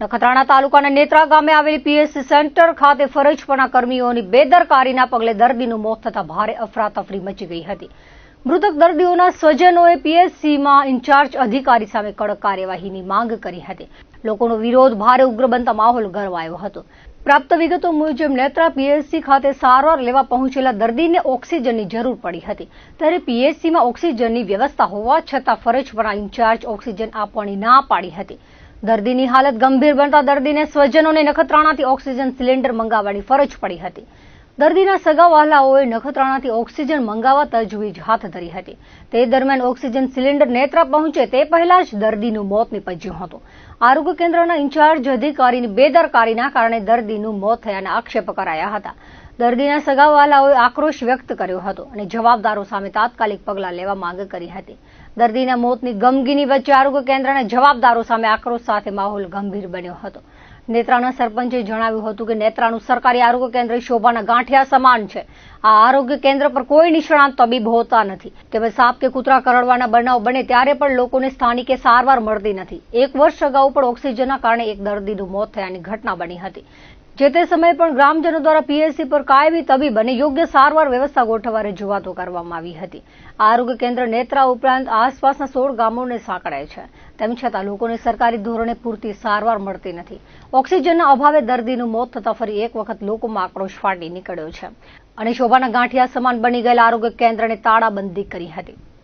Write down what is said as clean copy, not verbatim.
નખત્રાણા તાલુકાના નેત્રા ગામે આવેલી પીએસસી સેન્ટર ખાતે ફરજ પરના કર્મીઓની બેદરકારીના પગલે દર્દીનું મોત થતા ભારે અફરાતફરી મચી ગઈ હતી. મૃતક દર્દીઓના સ્વજનોએ પીએસસીમાં ઇન્ચાર્જ અધિકારી સામે કડક કાર્યવાહીની માંગ કરી હતી. લોકોનો વિરોધ ભારે ઉગ્ર બનતા માહોલ ગરમાયો હતો. પ્રાપ્ત વિગતો મુજબ નેત્રા પીએસસી ખાતે સારવાર લેવા પહોંચેલા દર્દીને ઓક્સિજનની જરૂર પડી હતી. ત્યારે પીએસસીમાં ઓક્સિજનની વ્યવસ્થા હોવા છતાં ફરજ પરના ઇન્ચાર્જ ઓક્સિજન આપવાની ના પાડી હતી. દર્દીની હાલત ગંભીર બનતા દર્દીને સ્વજનોને નખત્રાણાથી ઓક્સિજન સિલિન્ડર મંગાવવાની ફરજ પડી હતી. દર્દીના સગાવહાલાઓએ નખત્રાણાથી ઓક્સિજન મંગાવવા તજવીજ હાથ ધરી હતી. તે દરમિયાન ઓક્સિજન સિલિન્ડર નેત્રા પહોંચે તે પહેલા જ દર્દીનું મોત નીપજ્યું હતું. આરોગ્ય કેન્દ્રના ઇન્ચાર્જ અધિકારીની બેદરકારીના કારણે દર્દીનું મોત થયાના આક્ષેપ કરાયા હતા. દર્દીના સગાવહાલાઓએ આક્રોશ વ્યક્ત કર્યો હતો અને જવાબદારો સામે તાત્કાલિક પગલાં લેવા માંગ કરી હતી. દર્દીના મોતની ગમગીની વચ્ચે આરોગ્ય કેન્દ્રના જવાબદારો સામે આક્રોશ સાથે માહોલ ગંભીર બન્યો હતો. નેત્રાના સરપંચે જણાવ્યું હતું કે નેત્રાનું સરકારી આરોગ્ય કેન્દ્ર શોભાના ગાંઠિયા સમાન છે. આ આરોગ્ય કેન્દ્ર પર કોઈ નિષ્ણાત તબીબ હોતા નથી. તેમજ સાપ કે કૂતરા કરડવાના બનાવ બને ત્યારે પણ લોકોને સ્થાનિકે સારવાર મળતી નથી. 1 વર્ષ અગાઉ પણ ઓક્સિજનના કારણે એક દર્દીનું મોત થયાની ઘટના બની હતી. જે તે સમયે પણ ગ્રામજનો દ્વારા પીએસસી પર કાયમી તબીબ અને યોગ્ય સારવાર વ્યવસ્થા ગોઠવવા રજૂઆતો કરવામાં આવી હતી. આરોગ્ય કેન્દ્ર નેત્રા ઉપરાંત આસપાસના 16 ગામોને સાંકળે છે. તેમ છતાં લોકોને સરકારી ધોરણે પૂરતી સારવાર મળતી નથી. ઓક્સિજનના અભાવે દર્દીનું મોત થતા ફરી એક વખત લોકોમાં આક્રોશ ફાટી નીકળ્યો છે અને શોભાના ગાંઠિયા સમાન બની ગયેલા આરોગ્ય કેન્દ્રને તાળાબંધી કરી હતી.